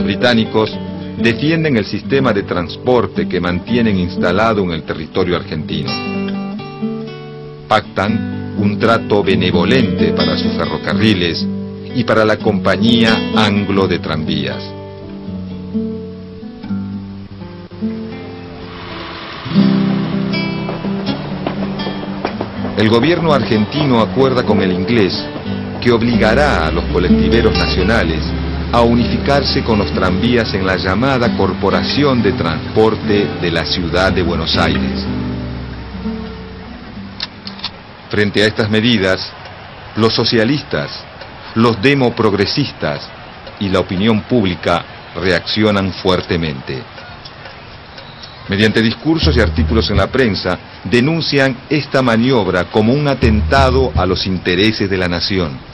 Los británicos defienden el sistema de transporte que mantienen instalado en el territorio argentino. Pactan un trato benevolente para sus ferrocarriles y para la compañía Anglo de tranvías. El gobierno argentino acuerda con el inglés que obligará a los colectiveros nacionales a unificarse con los tranvías en la llamada Corporación de Transporte de la Ciudad de Buenos Aires. Frente a estas medidas, los socialistas, los demoprogresistas y la opinión pública reaccionan fuertemente. Mediante discursos y artículos en la prensa, denuncian esta maniobra como un atentado a los intereses de la nación.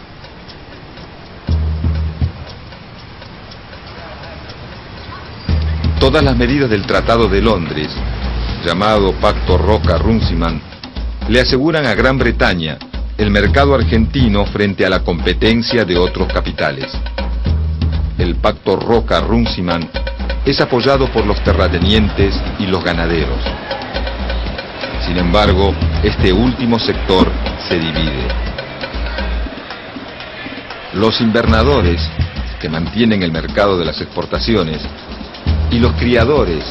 Todas las medidas del Tratado de Londres, llamado Pacto Roca-Runciman, le aseguran a Gran Bretaña el mercado argentino frente a la competencia de otros capitales. El Pacto Roca-Runciman es apoyado por los terratenientes y los ganaderos. Sin embargo, este último sector se divide. Los invernadores, que mantienen el mercado de las exportaciones, y los criadores,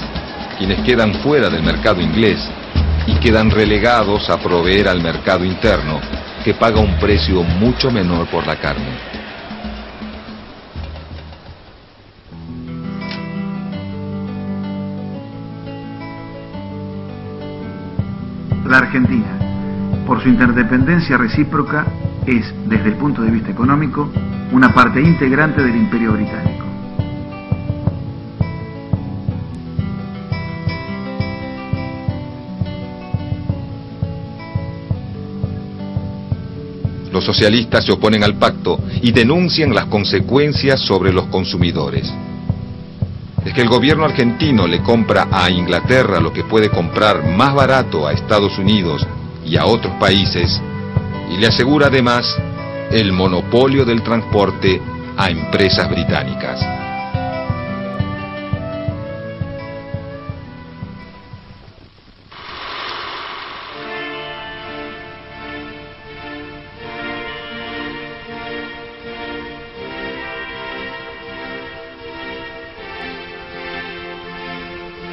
quienes quedan fuera del mercado inglés y quedan relegados a proveer al mercado interno, que paga un precio mucho menor por la carne. La Argentina, por su interdependencia recíproca, es, desde el punto de vista económico, una parte integrante del Imperio Británico. Los socialistas se oponen al pacto y denuncian las consecuencias sobre los consumidores. Es que el gobierno argentino le compra a Inglaterra lo que puede comprar más barato a Estados Unidos y a otros países, y le asegura además el monopolio del transporte a empresas británicas.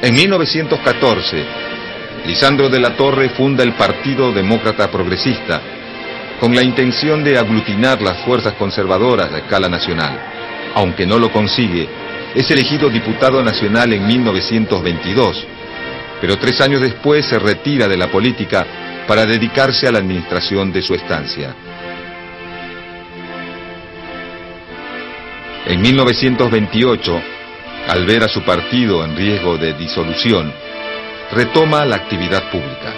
En 1914, Lisandro de la Torre funda el Partido Demócrata Progresista, con la intención de aglutinar las fuerzas conservadoras a escala nacional. Aunque no lo consigue, es elegido diputado nacional en 1922, pero 3 años después se retira de la política para dedicarse a la administración de su estancia. En 1928, al ver a su partido en riesgo de disolución, retoma la actividad pública.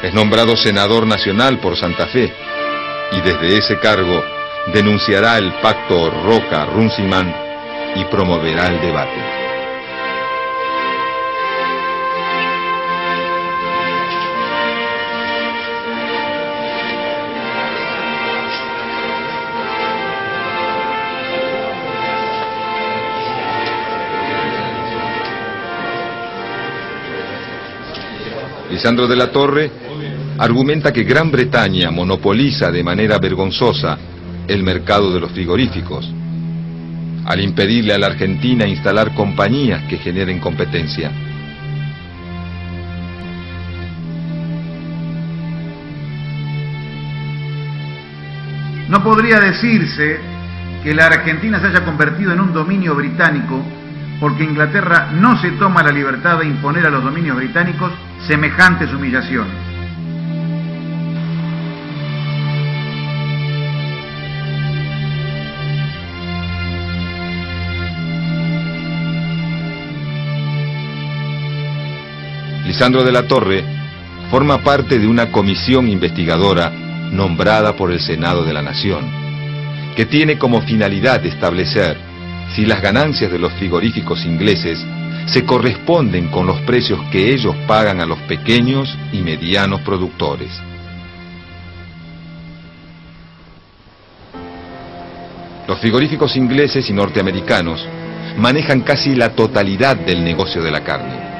Es nombrado senador nacional por Santa Fe y desde ese cargo denunciará el Pacto Roca-Runciman y promoverá el debate. Lisandro de la Torre argumenta que Gran Bretaña monopoliza de manera vergonzosa el mercado de los frigoríficos, al impedirle a la Argentina instalar compañías que generen competencia. No podría decirse que la Argentina se haya convertido en un dominio británico porque Inglaterra no se toma la libertad de imponer a los dominios británicos semejantes humillaciones. Lisandro de la Torre forma parte de una comisión investigadora nombrada por el Senado de la Nación, que tiene como finalidad establecer si las ganancias de los frigoríficos ingleses se corresponden con los precios que ellos pagan a los pequeños y medianos productores. Los frigoríficos ingleses y norteamericanos manejan casi la totalidad del negocio de la carne.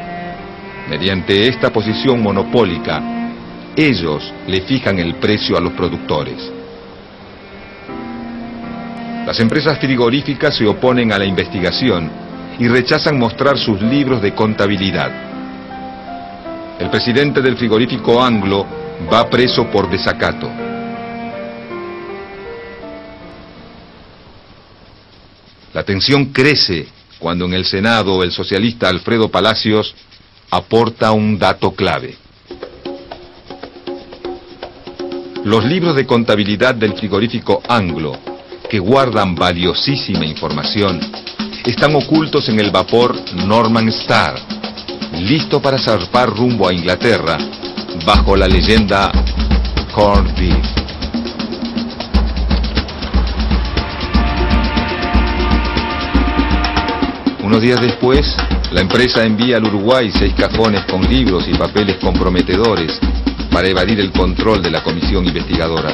Mediante esta posición monopólica, ellos le fijan el precio a los productores. Las empresas frigoríficas se oponen a la investigación y rechazan mostrar sus libros de contabilidad. El presidente del frigorífico Anglo va preso por desacato. La tensión crece cuando en el Senado el socialista Alfredo Palacios aporta un dato clave. Los libros de contabilidad del frigorífico Anglo, que guardan valiosísima información, están ocultos en el vapor Norman Star, listo para zarpar rumbo a Inglaterra, bajo la leyenda Corned Beef. Unos días después, la empresa envía al Uruguay 6 cajones con libros y papeles comprometedores para evadir el control de la comisión investigadora.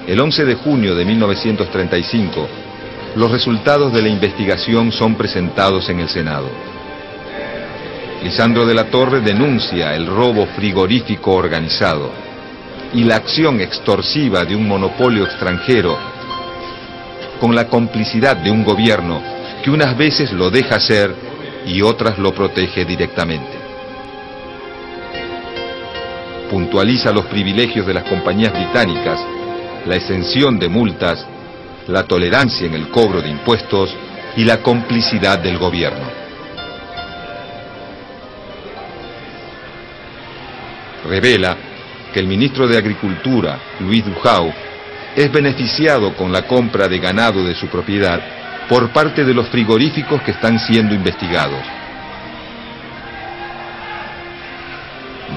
El 11 de junio de 1935, los resultados de la investigación son presentados en el Senado. Lisandro de la Torre denuncia el robo frigorífico organizado y la acción extorsiva de un monopolio extranjero con la complicidad de un gobierno que unas veces lo deja hacer y otras lo protege directamente. Puntualiza los privilegios de las compañías británicas, la exención de multas, la tolerancia en el cobro de impuestos y la complicidad del gobierno. Revela que el ministro de Agricultura, Luis Duhau, es beneficiado con la compra de ganado de su propiedad por parte de los frigoríficos que están siendo investigados.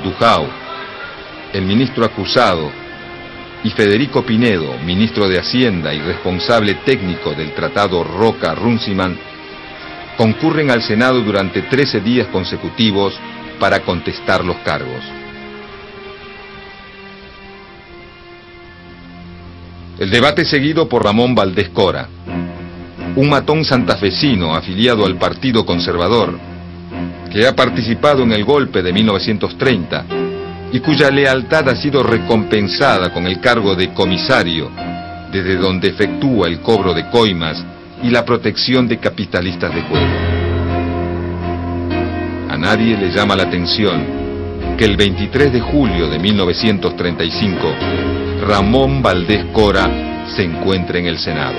Duhau, el ministro acusado, y Federico Pinedo, ministro de Hacienda y responsable técnico del Tratado Roca-Runciman, concurren al Senado durante 13 días consecutivos para contestar los cargos. El debate es seguido por Ramón Valdés Cora, un matón santafesino afiliado al Partido Conservador, que ha participado en el golpe de 1930 y cuya lealtad ha sido recompensada con el cargo de comisario, desde donde efectúa el cobro de coimas y la protección de capitalistas de cuero. A nadie le llama la atención que el 23 de julio de 1935, Ramón Valdés Cora se encuentra en el Senado.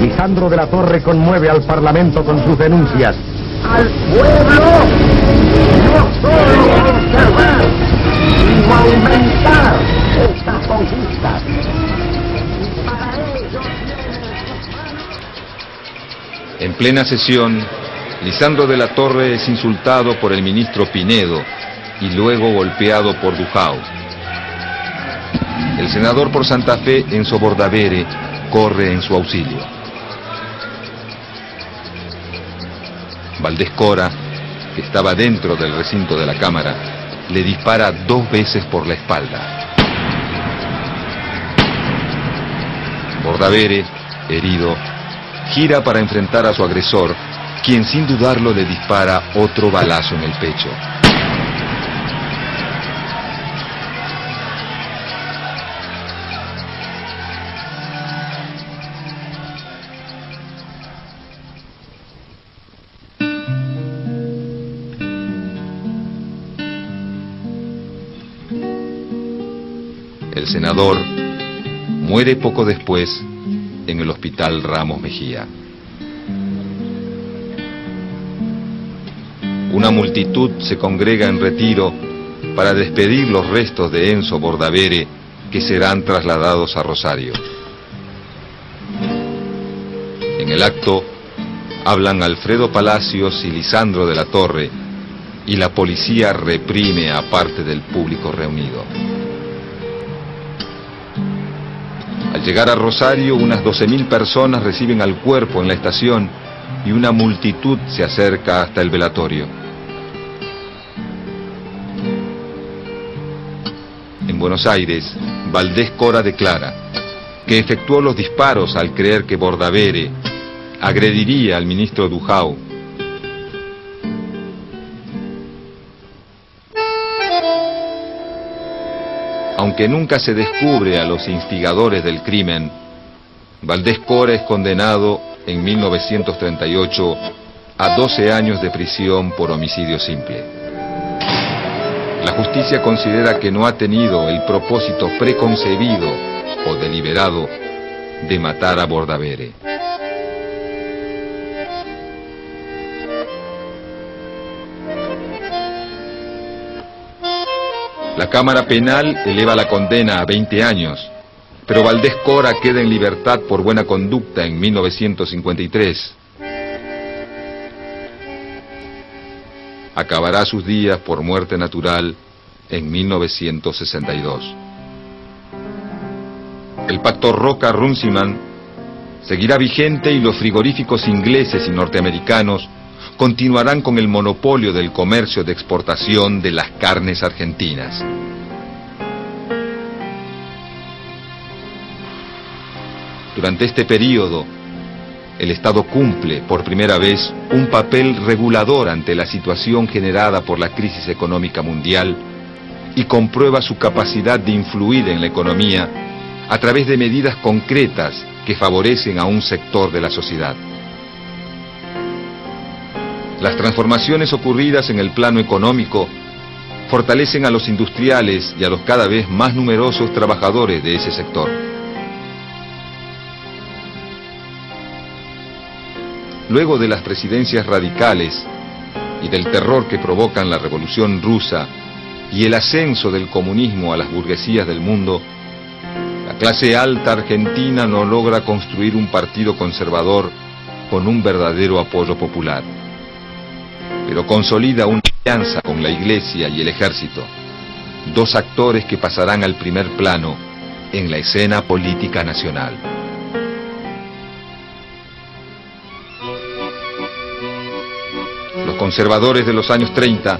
Lisandro de la Torre conmueve al Parlamento con sus denuncias. Al pueblo no solo observar, sino aumentar estas conquistas. Para ello En plena sesión, Lisandro de la Torre es insultado por el ministro Pinedo y luego golpeado por Duhau. El senador por Santa Fe, Enzo Bordavere, corre en su auxilio. Valdés Cora, que estaba dentro del recinto de la Cámara, le dispara 2 veces por la espalda. Bordavere, herido, gira para enfrentar a su agresor, quien sin dudarlo le dispara otro balazo en el pecho. El senador muere poco después en el Hospital Ramos Mejía. Una multitud se congrega en retiro para despedir los restos de Enzo Bordavere, que serán trasladados a Rosario. En el acto hablan Alfredo Palacios y Lisandro de la Torre, y la policía reprime a parte del público reunido. Al llegar a Rosario, unas 12.000 personas reciben al cuerpo en la estación y una multitud se acerca hasta el velatorio. en Buenos Aires, Valdés Cora declara que efectuó los disparos al creer que Bordavere agrediría al ministro Dujau. Aunque nunca se descubre a los instigadores del crimen, Valdés Cora es condenado en 1938 a 12 años de prisión por homicidio simple. La justicia considera que no ha tenido el propósito preconcebido o deliberado de matar a Bordavere. La Cámara Penal eleva la condena a 20 años, pero Valdés Cora queda en libertad por buena conducta en 1953. Acabará sus días por muerte natural en 1962. El pacto Roca-Runciman seguirá vigente y los frigoríficos ingleses y norteamericanos continuarán con el monopolio del comercio de exportación de las carnes argentinas. Durante este período, el Estado cumple por primera vez un papel regulador ante la situación generada por la crisis económica mundial y comprueba su capacidad de influir en la economía a través de medidas concretas que favorecen a un sector de la sociedad. Las transformaciones ocurridas en el plano económico fortalecen a los industriales y a los cada vez más numerosos trabajadores de ese sector. Luego de las presidencias radicales y del terror que provocan la Revolución Rusa y el ascenso del comunismo a las burguesías del mundo, la clase alta argentina no logra construir un partido conservador con un verdadero apoyo popular, pero consolida una alianza con la Iglesia y el Ejército, dos actores que pasarán al primer plano en la escena política nacional. Los conservadores de los años 30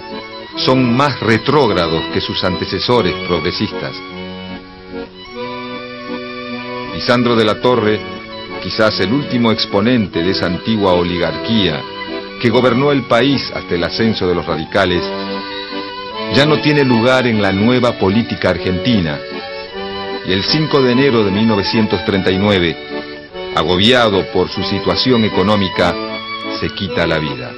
son más retrógrados que sus antecesores progresistas. Lisandro de la Torre, quizás el último exponente de esa antigua oligarquía que gobernó el país hasta el ascenso de los radicales, ya no tiene lugar en la nueva política argentina, y el 5 de enero de 1939, agobiado por su situación económica, se quita la vida.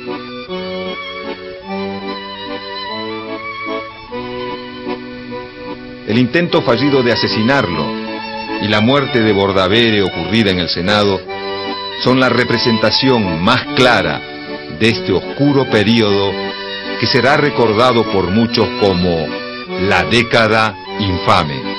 El intento fallido de asesinarlo y la muerte de Bordavere ocurrida en el Senado son la representación más clara de este oscuro periodo que será recordado por muchos como la década infame.